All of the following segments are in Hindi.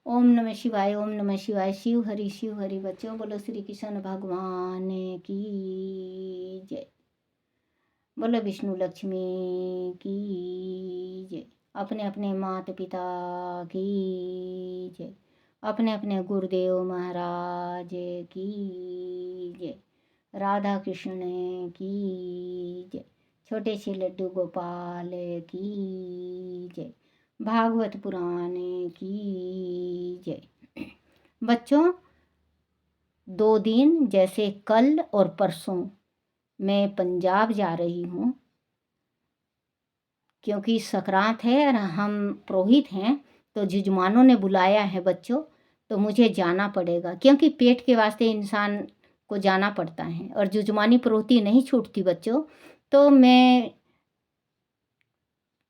ओम नमः शिवाय, ओम नमः शिवाय। शिव हरि बच्चों, बोलो श्री कृष्ण भगवान की जय। बोलो विष्णु लक्ष्मी की जय। अपने अपने माता पिता की जय। अपने अपने गुरुदेव महाराज की जय। राधा कृष्ण की जय। छोटे से लड्डू गोपाल की जय। भागवत पुराण की जय। बच्चों, 2 दिन जैसे कल और परसों मैं पंजाब जा रही हूँ, क्योंकि संक्रांत है और हम पुरोहित हैं, तो जजमानों ने बुलाया है बच्चों, तो मुझे जाना पड़ेगा, क्योंकि पेट के वास्ते इंसान को जाना पड़ता है और जजमानी पुरोहिती नहीं छूटती बच्चों। तो मैं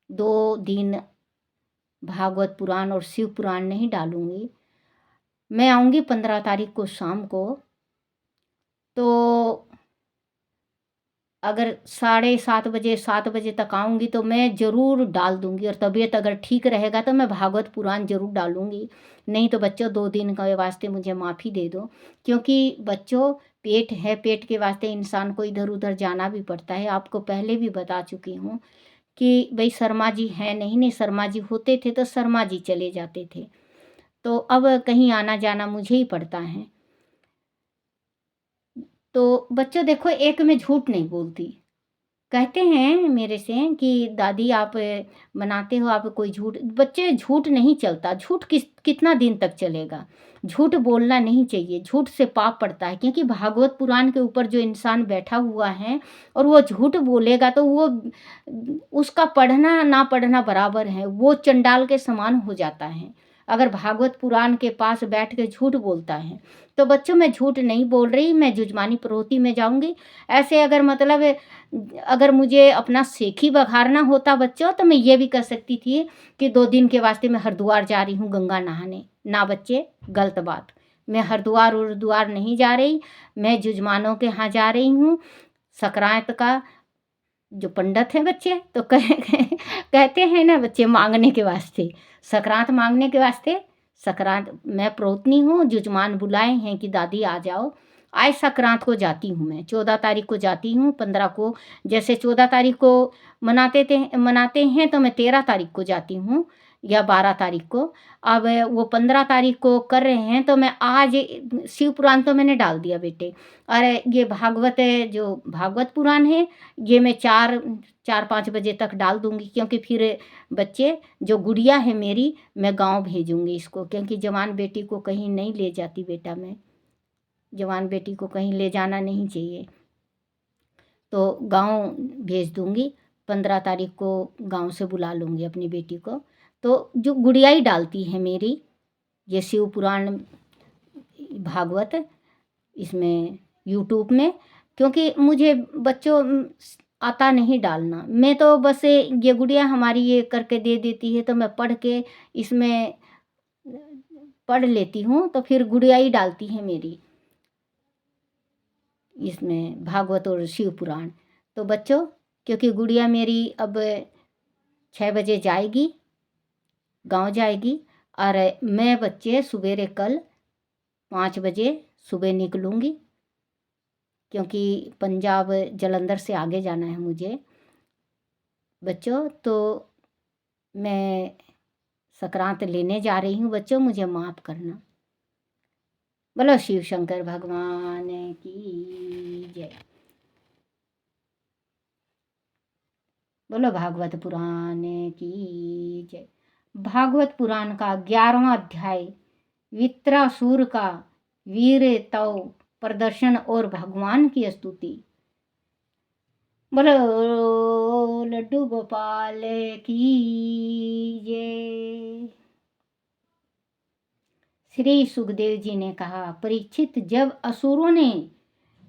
2 दिन भागवत पुराण और शिव पुराण नहीं डालूंगी। मैं आऊँगी 15 तारीख को शाम को, तो अगर 7:30 बजे 7 बजे तक आऊँगी तो मैं ज़रूर डाल दूँगी, और तबीयत अगर ठीक रहेगा तो मैं भागवत पुराण ज़रूर डालूँगी। नहीं तो बच्चों 2 दिन के वास्ते मुझे माफ़ी दे दो, क्योंकि बच्चों पेट है, पेट के वास्ते इंसान को इधर उधर जाना भी पड़ता है। आपको पहले भी बता चुकी हूँ कि भाई शर्मा जी हैं नहीं, शर्मा जी होते थे तो शर्मा जी चले जाते थे, तो अब कहीं आना जाना मुझे ही पड़ता है। तो बच्चों देखो, एक मैं झूठ नहीं बोलती। कहते हैं मेरे से कि दादी आप बनाते हो, आप कोई झूठ। बच्चे झूठ नहीं चलता, झूठ कितना दिन तक चलेगा। झूठ बोलना नहीं चाहिए, झूठ से पाप पड़ता है, क्योंकि भागवत पुराण के ऊपर जो इंसान बैठा हुआ है और वो झूठ बोलेगा तो वो उसका पढ़ना ना पढ़ना बराबर है, वो चंडाल के समान हो जाता है अगर भागवत पुराण के पास बैठ के झूठ बोलता है। तो बच्चों मैं झूठ नहीं बोल रही, मैं जुजमानी प्रवृत्ति में जाऊंगी। ऐसे अगर मतलब अगर मुझे अपना सेखी बघारना होता बच्चों, तो मैं ये भी कर सकती थी कि 2 दिन के वास्ते मैं हरिद्वार जा रही हूँ गंगा नहाने। ना बच्चे, गलत बात। मैं हरिद्वार उर्द्वार नहीं जा रही, मैं जुजमानों के यहाँ जा रही हूँ। संक्रांत का जो पंडित हैं बच्चे, तो कहते हैं ना बच्चे, मांगने के वास्ते, संक्रांत मांगने के वास्ते। संक्रांत मैं प्रोतनी हूँ, जुजमान बुलाए हैं कि दादी आ जाओ। आज संक्रांत को जाती हूँ, मैं 14 तारीख को जाती हूँ। 15 को, जैसे 14 तारीख को मनाते हैं तो मैं 13 तारीख को जाती हूँ या 12 तारीख को। अब वो 15 तारीख को कर रहे हैं, तो मैं आज शिव पुराण तो मैंने डाल दिया बेटे। और ये भागवत जो भागवत पुराण है, ये मैं 4-5 बजे तक डाल दूँगी, क्योंकि फिर बच्चे जो गुड़िया है मेरी, मैं गाँव भेजूँगी इसको, क्योंकि जवान बेटी को कहीं नहीं ले जाती बेटा मैं। जवान बेटी को कहीं ले जाना नहीं चाहिए, तो गाँव भेज दूँगी। 15 तारीख को गाँव से बुला लूँगी अपनी बेटी को। तो जो गुड़िया ही डालती है मेरी ये शिव पुराण भागवत इसमें यूट्यूब में, क्योंकि मुझे बच्चों आता नहीं डालना। मैं तो बस ये गुड़िया हमारी ये करके दे देती है, तो मैं पढ़ के इसमें पढ़ लेती हूँ, तो फिर गुड़िया ही डालती है मेरी इसमें भागवत और शिव पुराण। तो बच्चों, क्योंकि गुड़िया मेरी अब 6 बजे जाएगी, गांव जाएगी, और मैं बच्चे सवेरे कल 5 बजे सुबह निकलूँगी, क्योंकि पंजाब जालंधर से आगे जाना है मुझे बच्चों। तो मैं संक्रांत लेने जा रही हूँ बच्चों, मुझे माफ़ करना। बोलो शिव शंकर भगवान की जय। बोलो भागवत पुराण की जय। भागवत पुराण का 11वां अध्याय, वित्रासुर का वीर तव प्रदर्शन और भगवान की स्तुति। बोलो लड्डू गोपाल की जय। श्री सुखदेव जी ने कहा, परीक्षित, जब असुरों ने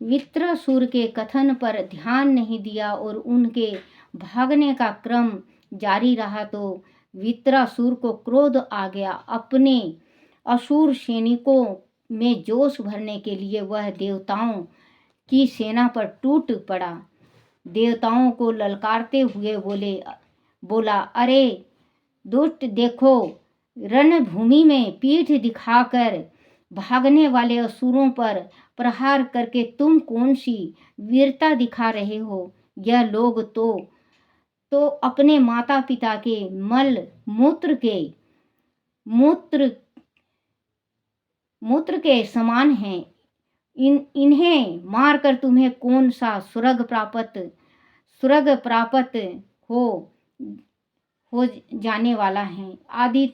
वित्रासुर के कथन पर ध्यान नहीं दिया और उनके भागने का क्रम जारी रहा, तो वित्रासुर को क्रोध आ गया। अपने असुर सैनिकों में जोश भरने के लिए वह देवताओं की सेना पर टूट पड़ा। देवताओं को ललकारते हुए बोला, अरे दुष्ट, देखो रणभूमि में पीठ दिखाकर भागने वाले असुरों पर प्रहार करके तुम कौन सी वीरता दिखा रहे हो? यह लोग तो अपने माता पिता के मल मूत्र मूत्र के समान हैं। इन्हें मारकर तुम्हें कौन सा स्वर्ग प्राप्त हो हो जाने वाला है। आदि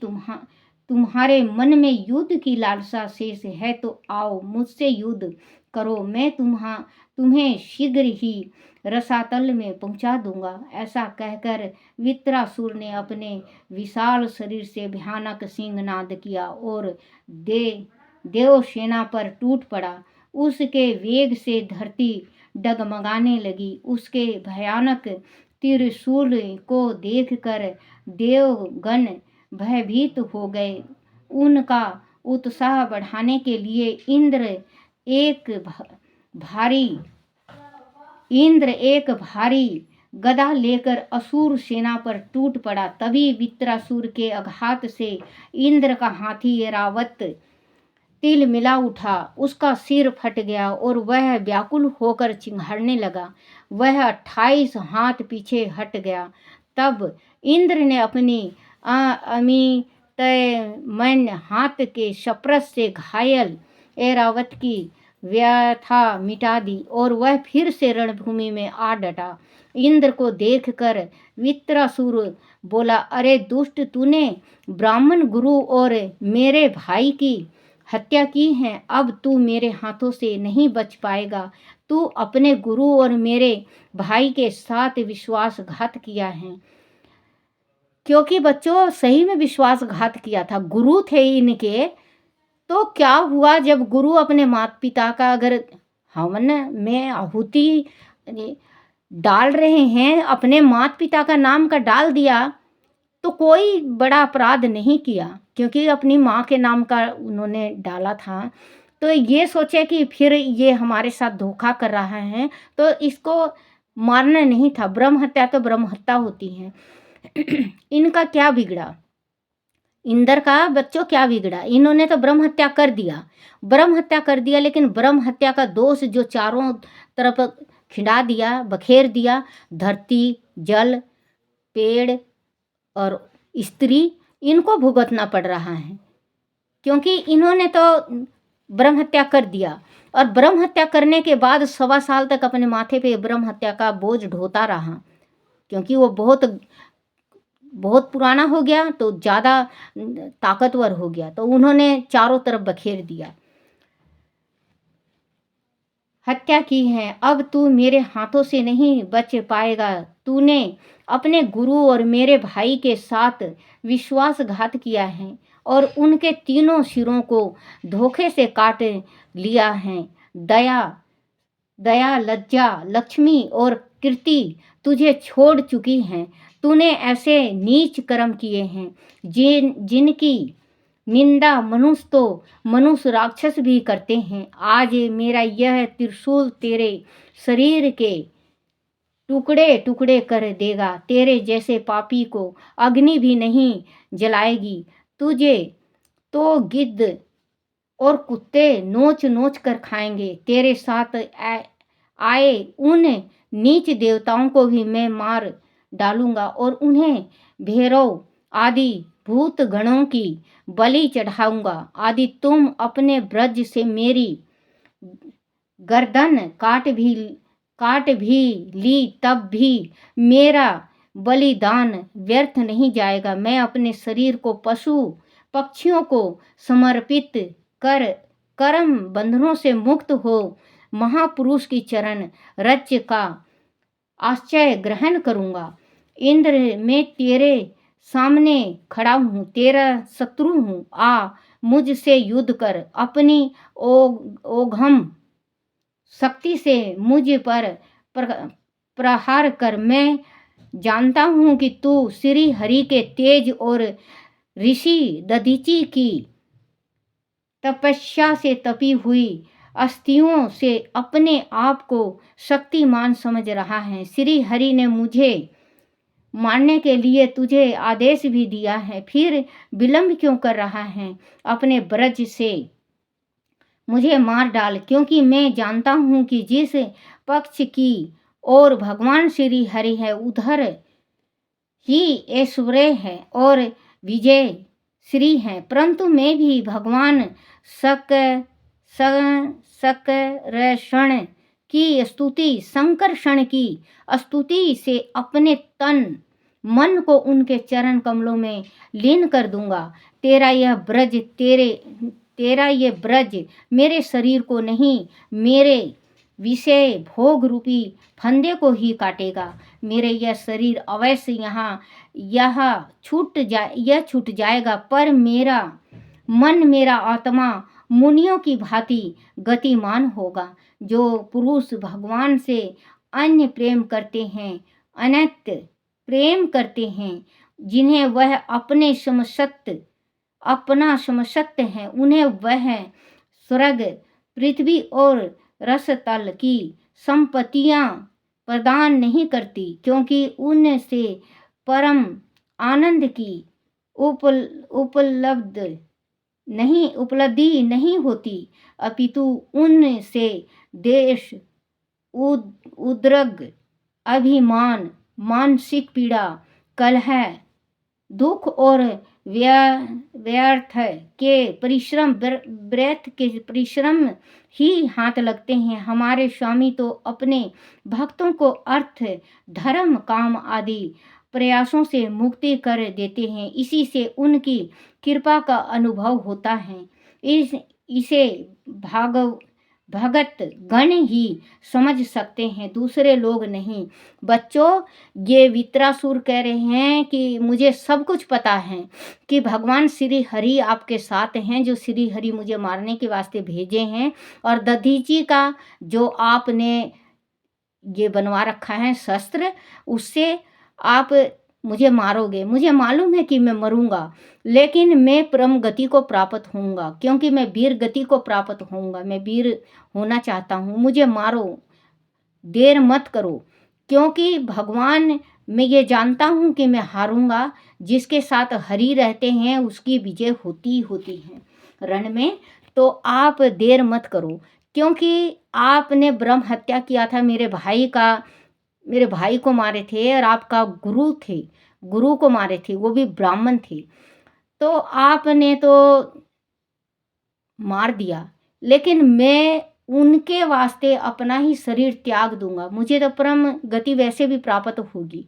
तुम्हारे मन में युद्ध की लालसा शेष है तो आओ मुझसे युद्ध करो, मैं तुम्हें शीघ्र ही रसातल में पहुंचा दूंगा। ऐसा कहकर वित्रासुर ने अपने विशाल शरीर से भयानक सिंहनाद किया और देव सेना पर टूट पड़ा। उसके वेग से धरती डगमगाने लगी। उसके भयानक त्रिशूल को देखकर देवगण भयभीत हो गए। उनका उत्साह बढ़ाने के लिए इंद्र एक भारी गदा लेकर असुर सेना पर टूट पड़ा। तभी वित्रासुर के आघात से इंद्र का हाथी ऐरावत तिल मिला उठा। उसका सिर फट गया और वह व्याकुल होकर चिंघाड़ने लगा। वह 28 हाथ पीछे हट गया। तब इंद्र ने अपनी अमितमय हाथ के शप्रश से घायल ऐरावत की व्यथा मिटा दी और वह फिर से रणभूमि में आ डटा। इंद्र को देखकर वित्रासुर बोला, अरे दुष्ट, तूने ब्राह्मण गुरु और मेरे भाई की हत्या की है। अब तू मेरे हाथों से नहीं बच पाएगा। तू अपने गुरु और मेरे भाई के साथ विश्वासघात किया है। क्योंकि बच्चों सही में विश्वासघात किया था, गुरु थे इनके। तो क्या हुआ जब गुरु अपने माता पिता का अगर हवन में आहुति डाल रहे हैं, अपने माता पिता का नाम का डाल दिया तो कोई बड़ा अपराध नहीं किया, क्योंकि अपनी माँ के नाम का उन्होंने डाला था। तो ये सोचे कि फिर ये हमारे साथ धोखा कर रहा है तो इसको मारना नहीं था। ब्रह्म हत्या तो ब्रह्म हत्या होती है। इनका क्या बिगड़ा? इंद्र का बच्चों क्या बिगड़ा? इन्होंने तो ब्रह्म हत्या कर दिया, लेकिन ब्रह्म हत्या का दोष जो चारों तरफ खिंडा दिया, बखेर दिया, धरती, जल, पेड़ और स्त्री, इनको भुगतना पड़ रहा है। क्योंकि इन्होंने तो ब्रह्म हत्या कर दिया और ब्रह्म हत्या करने के बाद 1.25 साल तक अपने माथे पे ब्रह्म हत्या का बोझ ढोता रहा। क्योंकि वो बहुत पुराना हो गया तो ज़्यादा ताकतवर हो गया, तो उन्होंने चारों तरफ बखेर दिया, हत्या की है। अब तू मेरे हाथों से नहीं बच पाएगा। तूने अपने गुरु और मेरे भाई के साथ विश्वासघात किया है और उनके तीनों सिरों को धोखे से काट लिया है। दया, लज्जा, लक्ष्मी और कीर्ति तुझे छोड़ चुकी हैं। तूने ऐसे नीच कर्म किए हैं जिनकी निंदा मनुष्य राक्षस भी करते हैं। आज मेरा यह त्रिशूल तेरे शरीर के टुकड़े टुकड़े कर देगा। तेरे जैसे पापी को अग्नि भी नहीं जलाएगी। तुझे तो गिद्ध और कुत्ते नोच नोच कर खाएंगे। तेरे साथ आए उन नीच देवताओं को भी मैं मार डालूंगा और उन्हें भैरव आदि भूत गणों की बलि चढ़ाऊंगा। आदि तुम अपने ब्रज से मेरी गर्दन काट भी ली तब भी मेरा बलिदान व्यर्थ नहीं जाएगा। मैं अपने शरीर को पशु पक्षियों को समर्पित कर कर्म बंधनों से मुक्त हो महापुरुष की चरण रज का आश्रय ग्रहण करूंगा। इंद्र, मैं तेरे सामने खड़ा हूँ, तेरा शत्रु हूँ। आ मुझसे युद्ध कर। अपनी ओघम शक्ति से मुझ पर प्रहार कर। मैं जानता हूँ कि तू श्री हरि के तेज और ऋषि दधीचि की तपस्या से तपी हुई अस्थियों से अपने आप को शक्तिमान समझ रहा है। श्री हरि ने मुझे मारने के लिए तुझे आदेश भी दिया है, फिर विलंब क्यों कर रहा है? अपने ब्रज से मुझे मार डाल, क्योंकि मैं जानता हूँ कि जिस पक्ष की ओर भगवान श्री हरि है उधर ही ऐश्वर्य है और विजय श्री है। परंतु मैं भी भगवान सक संकर्षण की स्तुति संकर्षण की स्तुति से अपने तन मन को उनके चरण कमलों में लीन कर दूंगा। तेरा ये ब्रज मेरे शरीर को नहीं, मेरे विषय भोग रूपी फंदे को ही काटेगा। मेरे यह शरीर अवश्य यह छूट जाएगा, पर मेरा मन, मेरा आत्मा मुनियों की भांति गतिमान होगा। जो पुरुष भगवान से अन्य प्रेम करते हैं, अनंत प्रेम करते हैं, जिन्हें वह अपना समसत्य है, उन्हें वह स्वर्ग, पृथ्वी और रसतल की संपत्तियां प्रदान नहीं करती, क्योंकि उनसे परम आनंद की उपलब्धि नहीं होती, अपितु उनसे देश, उद्रग, अभिमान, मानसिक पीड़ा, कलह, दुख और व्यर्थ के परिश्रम ही हाथ लगते हैं। हमारे स्वामी तो अपने भक्तों को अर्थ, धर्म, काम आदि प्रयासों से मुक्ति कर देते हैं। इसी से उनकी कृपा का अनुभव होता है। इसे भगत गण ही समझ सकते हैं, दूसरे लोग नहीं। बच्चों, ये वित्रासुर कह रहे हैं कि मुझे सब कुछ पता है कि भगवान श्री हरि आपके साथ हैं, जो श्री हरि मुझे मारने के वास्ते भेजे हैं, और दधीची का जो आपने ये बनवा रखा है शस्त्र, उससे आप मुझे मारोगे। मुझे मालूम है कि मैं मरूंगा, लेकिन मैं परम गति को प्राप्त होऊंगा, क्योंकि मैं वीर गति को प्राप्त होऊंगा। मैं वीर होना चाहता हूँ, मुझे मारो, देर मत करो, क्योंकि भगवान, मैं ये जानता हूँ कि मैं हारूंगा। जिसके साथ हरि रहते हैं उसकी विजय होती है रण में। तो आप देर मत करो, क्योंकि आपने ब्रह्म हत्या किया था, मेरे भाई को मारे थे, और आपका गुरु को मारे थे, वो भी ब्राह्मण थे। तो आपने तो मार दिया, लेकिन मैं उनके वास्ते अपना ही शरीर त्याग दूंगा। मुझे तो परम गति वैसे भी प्राप्त होगी,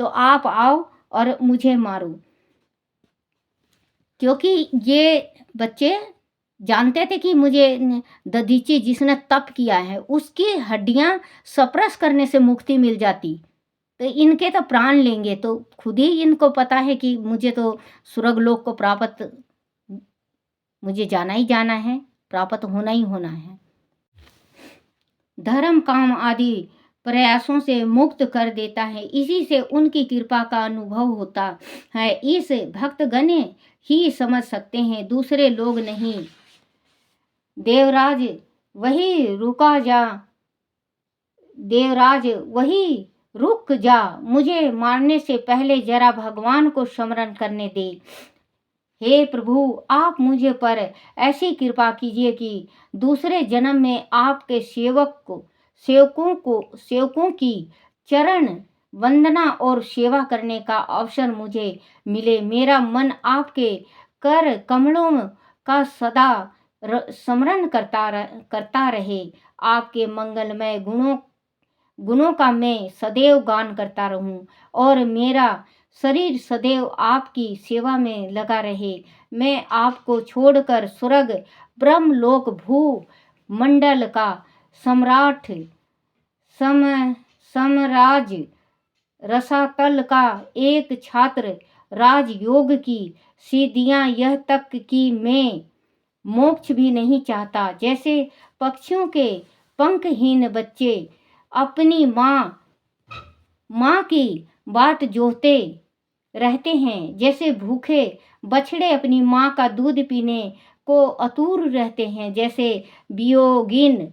तो आप आओ और मुझे मारो। क्योंकि ये बच्चे जानते थे कि मुझे दधीची जिसने तप किया है उसकी हड्डियां स्पर्श करने से मुक्ति मिल जाती, तो इनके तो प्राण लेंगे। तो खुद ही इनको पता है कि मुझे तो स्वर्गलोक को प्राप्त, मुझे जाना ही जाना है, प्राप्त होना ही होना है। धर्म, काम आदि प्रयासों से मुक्त कर देता है, इसी से उनकी कृपा का अनुभव होता है। इस भक्तगण ही समझ सकते हैं, दूसरे लोग नहीं। देवराज वही रुक जा, मुझे मारने से पहले जरा भगवान को स्मरण करने दे। हे प्रभु, आप मुझे पर ऐसी कृपा कीजिए कि दूसरे जन्म में आपके सेवकों की चरण वंदना और सेवा करने का अवसर मुझे मिले। मेरा मन आपके कर कमलों का सदा स्मरण करता रहे। आपके मंगलमय गुणों का मैं सदैव गान करता रहूं, और मेरा शरीर सदैव आपकी सेवा में लगा रहे। मैं आपको छोड़कर स्वर्ग, ब्रह्मलोक, भू मंडल का सम्राट, साम्राज्य, रसातल का एक छात्र, राजयोग की सिद्धियां, यह तक कि मैं मोक्ष भी नहीं चाहता। जैसे पक्षियों के पंखहीन बच्चे अपनी माँ की बाट जोहते रहते हैं, जैसे भूखे बछड़े अपनी माँ का दूध पीने को आतुर रहते हैं, जैसे वियोगिन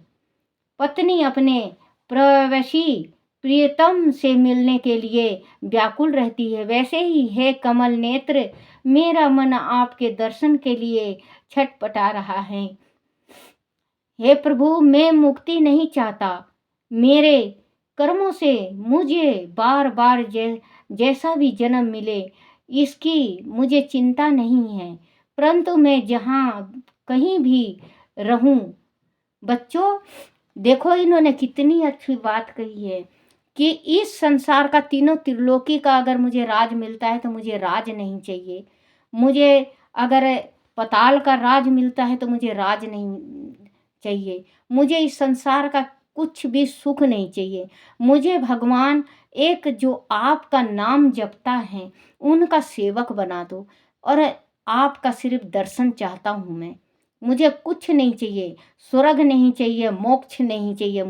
पत्नी अपने प्रवासी प्रियतम से मिलने के लिए व्याकुल रहती है, वैसे ही हे कमल नेत्र मेरा मन आपके दर्शन के लिए छटपटा रहा है। हे प्रभु, मैं मुक्ति नहीं चाहता। मेरे कर्मों से मुझे बार बार जैसा भी जन्म मिले इसकी मुझे चिंता नहीं है, परंतु मैं जहाँ कहीं भी रहूं। बच्चों देखो, इन्होंने कितनी अच्छी बात कही है कि इस संसार का, तीनों त्रिलोकी का अगर मुझे राज मिलता है तो मुझे राज नहीं चाहिए। मुझे अगर पताल का राज मिलता है तो मुझे राज नहीं चाहिए। मुझे इस संसार का कुछ भी सुख नहीं चाहिए। मुझे भगवान एक जो आपका नाम जपता है उनका सेवक बना दो, और आपका सिर्फ दर्शन चाहता हूँ मैं। मुझे कुछ नहीं चाहिए, स्वर्ग नहीं चाहिए, मोक्ष नहीं चाहिए,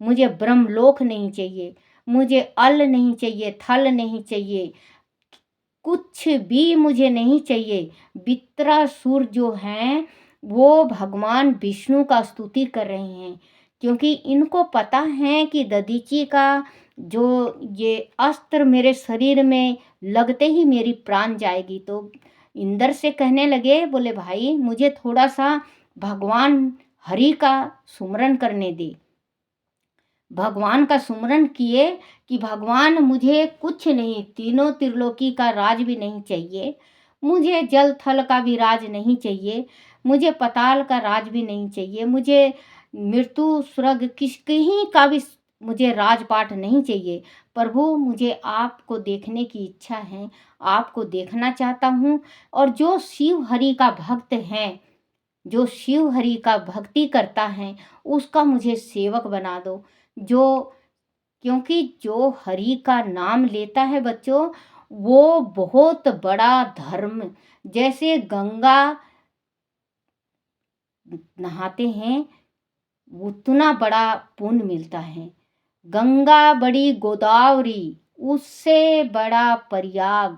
मुझे ब्रह्मलोक नहीं चाहिए, मुझे अल नहीं चाहिए, थल नहीं चाहिए, कुछ भी मुझे नहीं चाहिए। वित्रासुर जो हैं वो भगवान विष्णु का स्तुति कर रहे हैं, क्योंकि इनको पता है कि दधीची का जो ये अस्त्र मेरे शरीर में लगते ही मेरी प्राण जाएगी। तो इंद्र से कहने लगे, बोले भाई मुझे थोड़ा सा भगवान हरि का सुमरन करने दे। भगवान का सुमरन किए कि भगवान मुझे कुछ नहीं, तीनों त्रिलोकी का राज भी नहीं चाहिए, मुझे जल थल का भी राज नहीं चाहिए, मुझे पताल का राज भी नहीं चाहिए, मुझे मृत्यु स्वर्ग कहीं का भी मुझे राजपाट नहीं चाहिए। प्रभु मुझे आपको देखने की इच्छा है, आपको देखना चाहता हूँ। और जो शिव हरि का भक्त है, जो शिव हरि का भक्ति करता है उसका मुझे सेवक बना दो। क्योंकि जो हरि का नाम लेता है बच्चों, वो बहुत बड़ा धर्म, जैसे गंगा नहाते हैं उतना बड़ा पुण्य मिलता है। गंगा बड़ी गोदावरी उससे बड़ा प्रयाग,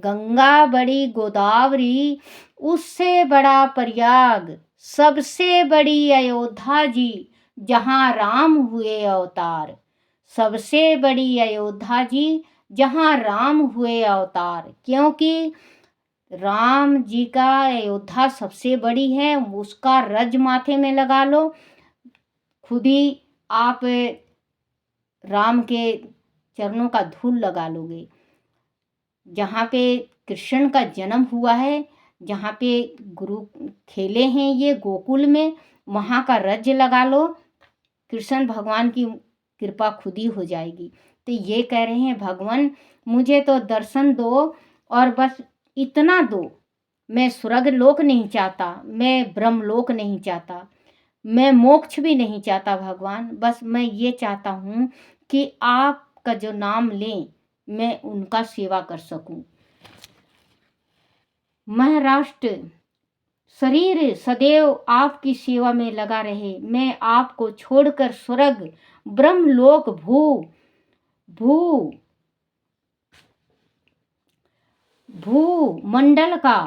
गंगा बड़ी गोदावरी उससे बड़ा प्रयाग, सबसे बड़ी अयोध्या जी जहाँ राम हुए अवतार, सबसे बड़ी अयोध्या जी जहाँ राम हुए अवतार। क्योंकि राम जी का अयोध्या सबसे बड़ी है, उसका रज माथे में लगा लो, खुद ही आप राम के चरणों का धूल लगा लोगे। जहाँ पे कृष्ण का जन्म हुआ है, जहाँ पे गुरु खेले हैं ये गोकुल में, वहाँ का रज लगा लो, कृष्ण भगवान की कृपा खुद ही हो जाएगी। तो ये कह रहे हैं भगवान मुझे तो दर्शन दो और बस इतना दो। मैं स्वर्ग लोक नहीं चाहता, मैं ब्रह्मलोक नहीं चाहता, मैं मोक्ष भी नहीं चाहता भगवान। बस मैं ये चाहता हूँ कि आपका जो नाम लें मैं उनका सेवा कर सकूं। महाराष्ट्र शरीर सदैव आपकी सेवा में लगा रहे। मैं आपको छोड़कर स्वर्ग ब्रह्मलोक भू मंडल का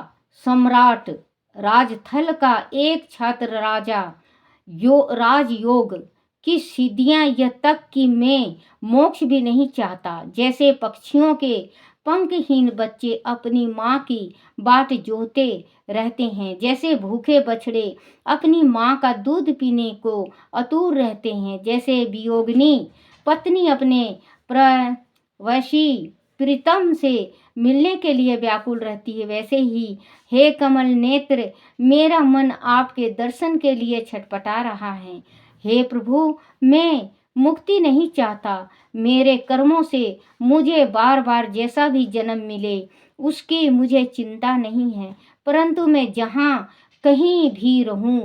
सम्राट, राजथल का एक छात्र राजा, राजयोग की सिद्धियां यह तक कि मैं मोक्ष भी नहीं चाहता। जैसे पक्षियों के पंखहीन बच्चे अपनी माँ की बाट जोहते रहते हैं, जैसे भूखे बछड़े अपनी माँ का दूध पीने को आतुर रहते हैं, जैसे वियोगिनी पत्नी अपने प्रवासी प्रीतम से मिलने के लिए व्याकुल रहती है, वैसे ही हे कमल नेत्र मेरा मन आपके दर्शन के लिए छटपटा रहा है। हे प्रभु मैं मुक्ति नहीं चाहता। मेरे कर्मों से मुझे बार बार जैसा भी जन्म मिले उसकी मुझे चिंता नहीं है, परंतु मैं जहाँ कहीं भी रहूं,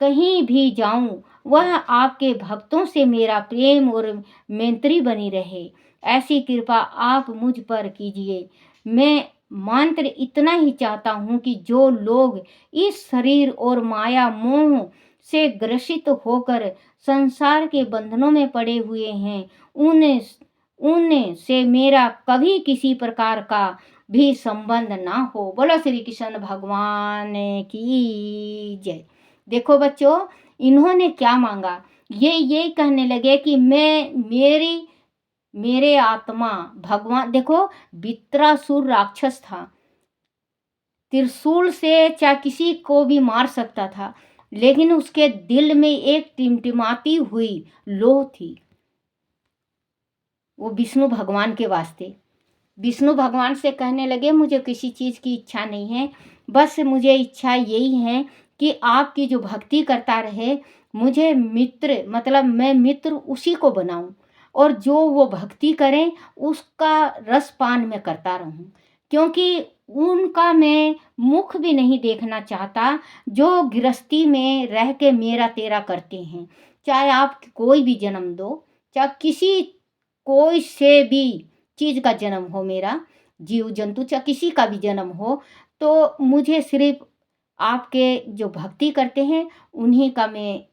कहीं भी जाऊं, वह आपके भक्तों से मेरा प्रेम और मैत्री बनी रहे। ऐसी कृपा आप मुझ पर कीजिए। मैं मात्र इतना ही चाहता हूँ कि जो लोग इस शरीर और माया मोह से ग्रसित होकर संसार के बंधनों में पड़े हुए हैं, उनसे मेरा कभी किसी प्रकार का भी संबंध ना हो। बोलो श्री कृष्ण भगवान की जय। देखो बच्चों, इन्होंने क्या मांगा ये कहने लगे कि मेरे आत्मा भगवान देखो, वित्रासुर राक्षस था, त्रिशूल से चाहे किसी को भी मार सकता था, लेकिन उसके दिल में एक टिमटिमाती हुई लोह थी, वो विष्णु भगवान के वास्ते। विष्णु भगवान से कहने लगे मुझे किसी चीज़ की इच्छा नहीं है, बस मुझे इच्छा यही है कि आपकी जो भक्ति करता रहे, मुझे मित्र मतलब मैं मित्र उसी को बनाऊं, और जो वो भक्ति करें उसका रसपान मैं करता रहूं, क्योंकि उनका मैं मुख भी नहीं देखना चाहता, जो गृहस्थी में रह के मेरा तेरा करते हैं। चाहे आप कोई भी जन्म दो, चाहे किसी कोई से भी चीज़ का जन्म हो, मेरा जीव जंतु चाहे किसी का भी जन्म हो, तो मुझे सिर्फ आपके जो भक्ति करते हैं उन्हीं का मैं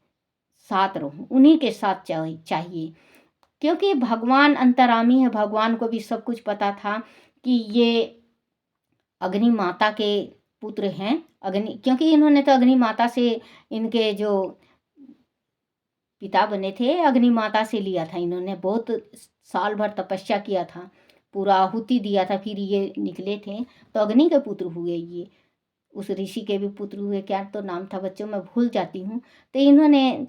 साथ रहूं, उन्हीं के साथ चाहिए। क्योंकि भगवान अंतर्यामी है, भगवान को भी सब कुछ पता था कि ये अग्नि माता के पुत्र हैं। अग्नि, क्योंकि इन्होंने तो अग्नि माता से, इनके जो पिता बने थे अग्नि माता से लिया था, इन्होंने बहुत साल भर तपस्या किया था, पूरा आहुति दिया था, फिर ये निकले थे, तो अग्नि के पुत्र हुए ये। उस ऋषि के भी पुत्र हुए, क्या तो नाम था बच्चों, मैं भूल जाती हूँ। तो इन्होंने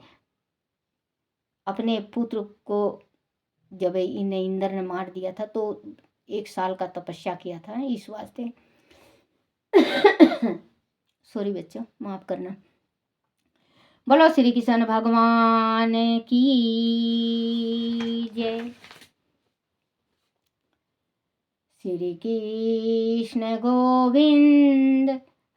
अपने पुत्र को, जब इन्हें इंद्र ने मार दिया था, तो 1 साल का तपस्या किया था इस वास्ते। सॉरी बच्चों, माफ करना। बोलो श्री कृष्ण भगवान की जय। श्री कृष्ण गोविंद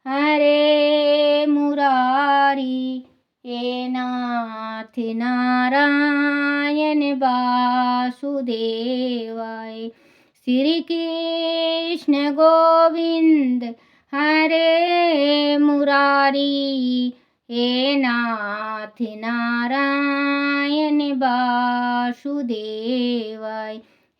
हरे मुरारी, हे नाथ नारायण वासुदेवाय। श्री कृष्ण गोविंद हरे मुरारी, हे नाथ नारायण वासुदेवाय।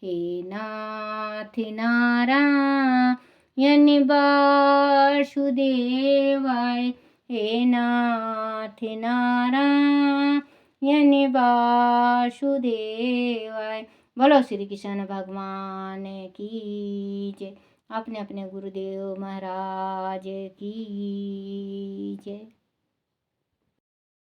हे नाथ नारायण वासुदेवाय। हे नाथ नारायण वासुदेवाय। बोलो श्री कृष्ण भगवान की जय। अपने अपने गुरुदेव महाराज की जय।